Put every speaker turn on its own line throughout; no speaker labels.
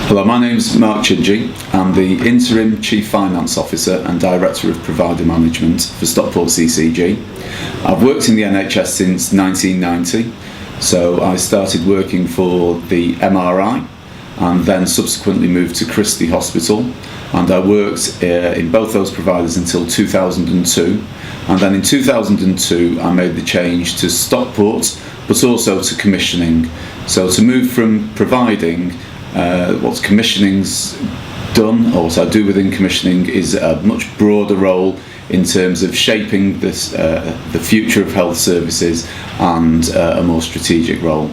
Hello, my name's Mark Chidgey. I'm the Interim Chief Finance Officer and Director of Provider Management for Stockport CCG. I've worked in the NHS since 1990, so I started working for the MRI and then subsequently moved to Christie Hospital, and I worked in both those providers until 2002, and then in 2002 I made the change to Stockport but also to commissioning. So to move from providing what commissioning's done, or what I do within commissioning, is a much broader role in terms of shaping this, the future of health services, and a more strategic role.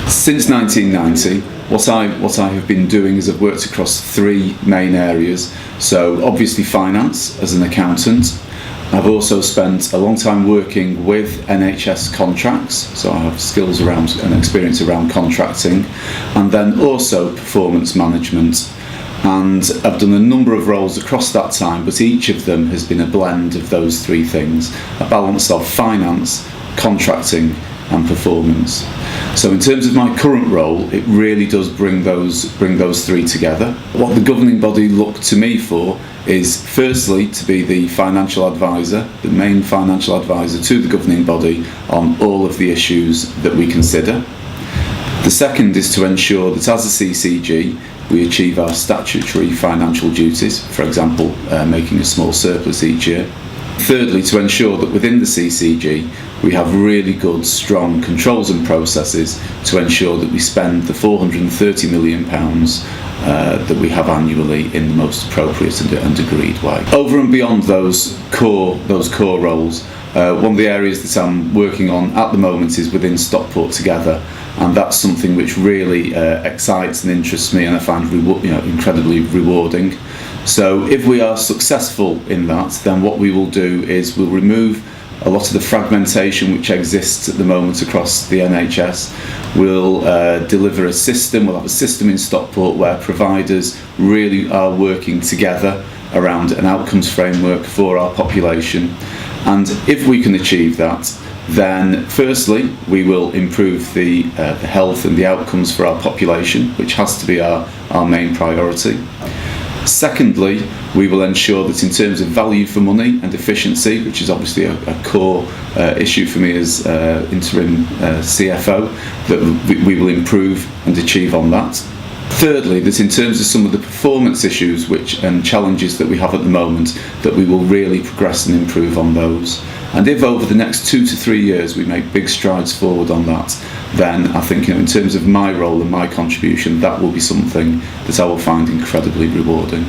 Since 1990, what I have been doing is I've worked across three main areas. So obviously finance as an accountant. I've also spent a long time working with NHS contracts, so I have skills around and experience around contracting, and then also performance management. And I've done a number of roles across that time, but each of them has been a blend of those three things, a balance of finance, contracting and performance. So in terms of my current role, it really does bring those three together. What the governing body look to me for is firstly to be the financial advisor, the main financial advisor to the governing body on all of the issues that we consider. The second is to ensure that as a CCG we achieve our statutory financial duties, for example making a small surplus each year. Thirdly, to ensure that within the CCG we have really good, strong controls and processes to ensure that we spend the £430 million that we have annually in the most appropriate and agreed way. Over and beyond those core roles, one of the areas that I'm working on at the moment is within Stockport Together, and that's something which really excites and interests me, and I find incredibly rewarding. So if we are successful in that, then what we will do is we'll remove a lot of the fragmentation which exists at the moment across the NHS. We'll deliver a system, we'll have a system in Stockport where providers really are working together around an outcomes framework for our population. And if we can achieve that, then firstly we will improve the health and the outcomes for our population, which has to be our main priority. Secondly, we will ensure that in terms of value for money and efficiency, which is obviously a core issue for me as interim CFO, that we will improve and achieve on that. Thirdly, that in terms of some of the performance issues and challenges that we have at the moment, that we will really progress and improve on those. And if over the next 2 to 3 years we make big strides forward on that, then I think in terms of my role and my contribution, that will be something that I will find incredibly rewarding.